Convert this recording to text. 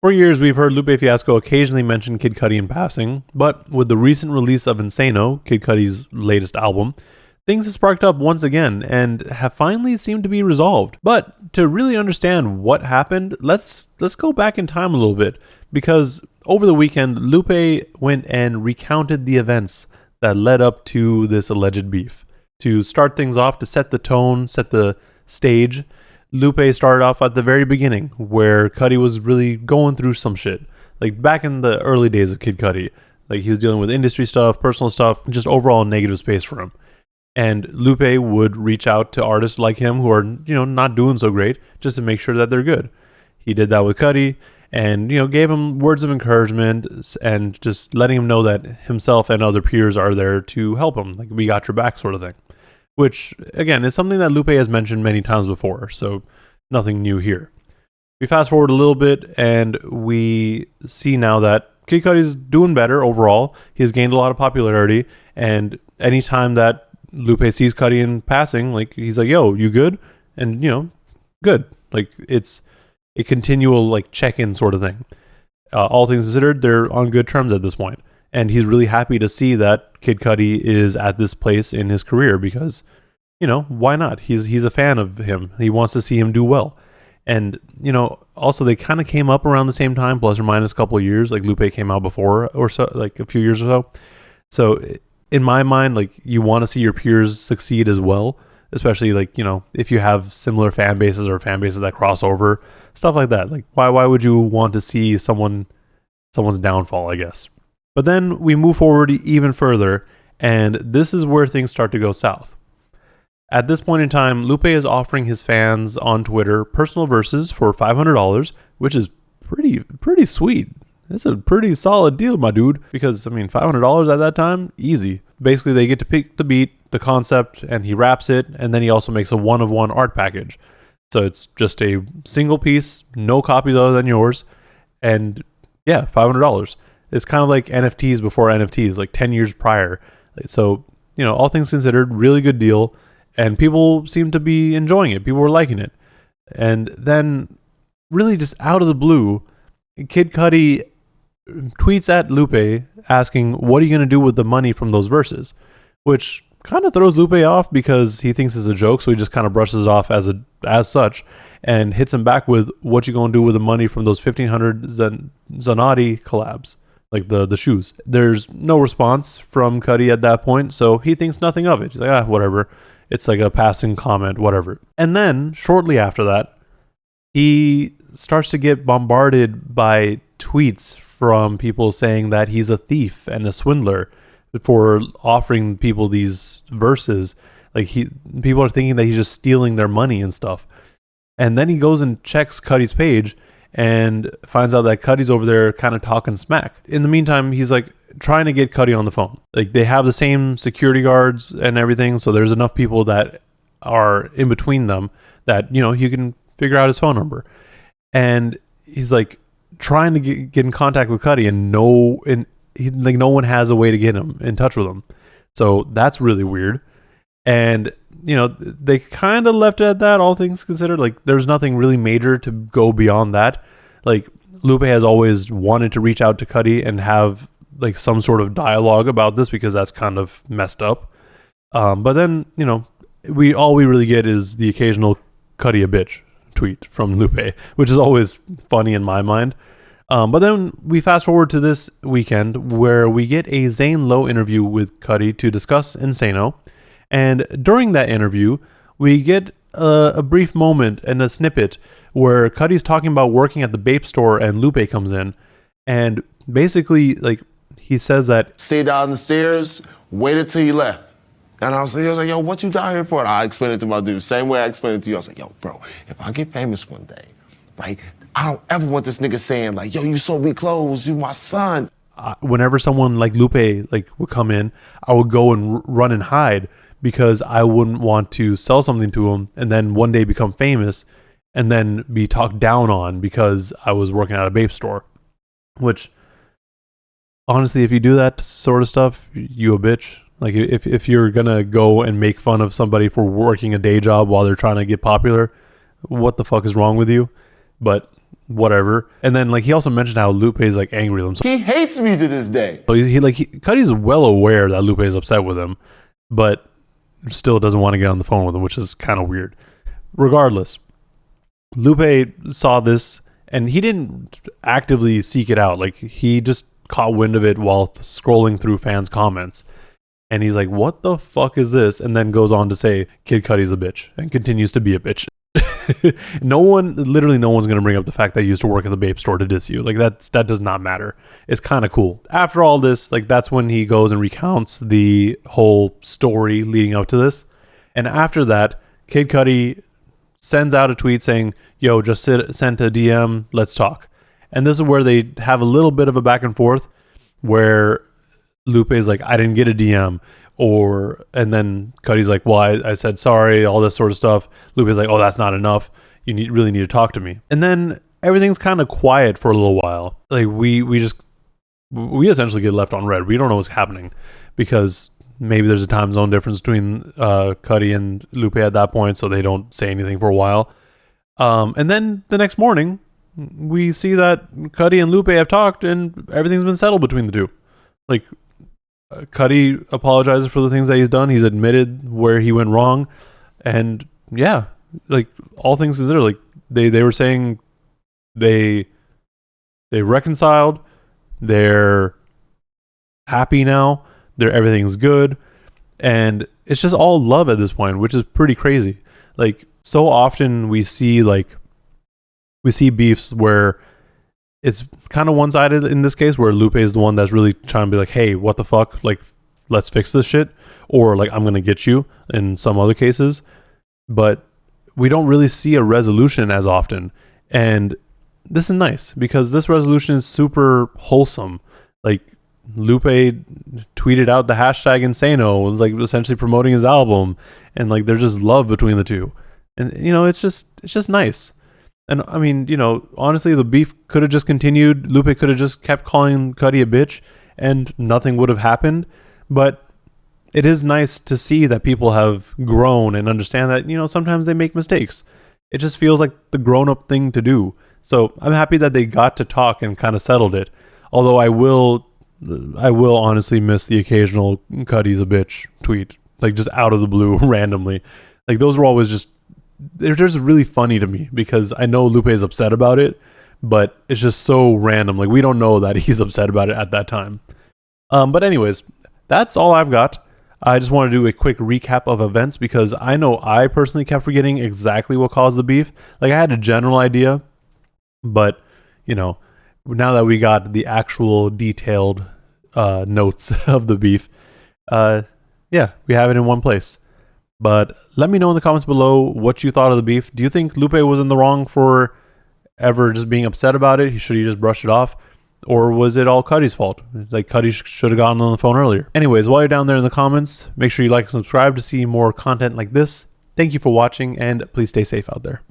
For years, we've heard Lupe Fiasco occasionally mention Kid Cudi in passing, but with the recent release of Insano, Kid Cudi's latest album, things have sparked up once again and have finally seemed to be resolved. But to really understand what happened, let's go back in time a little bit, because over the weekend, Lupe went and recounted the events that led up to this alleged beef. To start things off, to set the tone, set the stage, Lupe started off at the very beginning, where Cudi was really going through some shit. Like back in the early days of Kid Cudi. Like he was dealing with industry stuff, personal stuff, just overall negative space for him. And Lupe would reach out to artists like him who are, not doing so great, just to make sure that they're good. He did that with Cudi and, gave him words of encouragement and just letting him know that himself and other peers are there to help him. Like, we got your back sort of thing. Which, again, is something that Lupe has mentioned many times before, so nothing new here. We fast forward a little bit, and we see now that Kid Cudi's doing better overall. He's gained a lot of popularity, and anytime that Lupe sees Cudi in passing, like, he's like, yo, you good? And, good. Like, it's a continual, like, check-in sort of thing. All things considered, they're on good terms at this point. And he's really happy to see that Kid Cudi is at this place in his career because, why not? He's a fan of him. He wants to see him do well. And, also they kind of came up around the same time, plus or minus a couple of years. Like Lupe came out before or so, like a few years or so. So in my mind, like you want to see your peers succeed as well, especially like, if you have similar fan bases or fan bases that cross over, stuff like that. Like why would you want to see someone's downfall, I guess? But then we move forward even further, and this is where things start to go south. At this point in time, Lupe is offering his fans on Twitter personal verses for $500, which is pretty sweet. It's a pretty solid deal, my dude, because, $500 at that time, easy. Basically, they get to pick the beat, the concept, and he raps it, and then he also makes a one-of-one art package. So it's just a single piece, no copies other than yours, and yeah, $500. It's kind of like NFTs before NFTs, like 10 years prior. So, all things considered, really good deal. And people seem to be enjoying it. People were liking it. And then, really just out of the blue, Kid Cudi tweets at Lupe asking, what are you going to do with the money from those verses? Which kind of throws Lupe off because he thinks it's a joke. So he just kind of brushes it off as such and hits him back with, what you going to do with the money from those 1,500 Zanotti collabs? Like the shoes. There's no response from Cudi at that point, so he thinks nothing of it. He's like, whatever. It's like a passing comment, whatever. And then, shortly after that, he starts to get bombarded by tweets from people saying that he's a thief and a swindler for offering people these verses. Like, people are thinking that he's just stealing their money and stuff. And then he goes and checks Cudi's page and finds out that Cudi's over there kind of talking smack. In the meantime, he's like trying to get Cudi on the phone. Like they have the same security guards and everything, so there's enough people that are in between them that, you can figure out his phone number. And he's like trying to get in contact with Cudi and no one has a way to get him in touch with him. So that's really weird. And they kind of left it at that, all things considered. Like, there's nothing really major to go beyond that. Like, Lupe has always wanted to reach out to Cudi and have, like, some sort of dialogue about this because that's kind of messed up. But then, all we really get is the occasional Cudi a bitch tweet from Lupe, which is always funny in my mind. But then we fast forward to this weekend where we get a Zane Lowe interview with Cudi to discuss Insano. And during that interview, we get a brief moment and a snippet where Cudi's talking about working at the vape store and Lupe comes in. And basically, like, he says that, stay down the stairs, waited till he left. And I was like, yo, what you down here for? And I explained it to my dude, same way I explained it to you. I was like, yo, bro, if I get famous one day, right, I don't ever want this nigga saying, like, yo, you sold me clothes, you my son. Whenever someone like Lupe would come in, I would go and run and hide, because I wouldn't want to sell something to him and then one day become famous and then be talked down on because I was working at a vape store. Which, honestly, if you do that sort of stuff, you a bitch. Like, if you're gonna go and make fun of somebody for working a day job while they're trying to get popular, what the fuck is wrong with you? But whatever. And then like he also mentioned how Lupe is like angry with him. So He hates me to this day. Cudi's well aware that Lupe is upset with him, but still doesn't want to get on the phone with him, which is kind of weird. Regardless, Lupe saw this and he didn't actively seek it out. Like he just caught wind of it while scrolling through fans' comments. And he's like, what the fuck is this? And then goes on to say, Kid Cudi's a bitch, and continues to be a bitch. Literally no one's going to bring up the fact that you used to work at the Bape store to diss you. Like that does not matter. It's kind of cool. After all this, like that's when he goes and recounts the whole story leading up to this. And after that, Kid Cudi sends out a tweet saying, yo, just sent a DM, let's talk. And this is where they have a little bit of a back and forth where Lupe is like, I didn't get a DM. And then Cudi's like, well, I said sorry, all this sort of stuff. Lupe's like, oh, that's not enough. You really need to talk to me. And then everything's kind of quiet for a little while. Like we essentially get left on red. We don't know what's happening because maybe there's a time zone difference between Cudi and Lupe at that point, so they don't say anything for a while. And then the next morning, we see that Cudi and Lupe have talked and everything's been settled between the two. Like, Cudi apologizes for the things that he's done. He's admitted where he went wrong. And yeah, like all things considered, like they were saying they reconciled. They're happy now. Everything's good. And it's just all love at this point, which is pretty crazy. Like so often we see beefs where it's kind of one-sided in this case, where Lupe is the one that's really trying to be like, hey, what the fuck? Like, let's fix this shit. Or like, I'm going to get you in some other cases. But we don't really see a resolution as often. And this is nice because this resolution is super wholesome. Like, Lupe tweeted out the hashtag Insano, was like essentially promoting his album. And like, there's just love between the two. And, you know, it's just nice. And I mean, you know, honestly, the beef could have just continued. Lupe could have just kept calling Cudi a bitch and nothing would have happened. But it is nice to see that people have grown and understand that, you know, sometimes they make mistakes. It just feels like the grown-up thing to do. So I'm happy that they got to talk and kind of settled it. Although I will honestly miss the occasional Cudi's a bitch tweet, like just out of the blue randomly. Like those were always they're just really funny to me because I know Lupe is upset about it, but it's just so random. Like we don't know that he's upset about it at that time. But anyways, that's all I've got. I just want to do a quick recap of events because I know I personally kept forgetting exactly what caused the beef. Like I had a general idea, but you know, now that we got the actual detailed notes of the beef, yeah, we have it in one place. But let me know in the comments below what you thought of the beef. Do you think Lupe was in the wrong for ever just being upset about it? Should he just brush it off? Or was it all Cudi's fault? Like Cudi should have gotten on the phone earlier. Anyways, while you're down there in the comments, make sure you like and subscribe to see more content like this. Thank you for watching and please stay safe out there.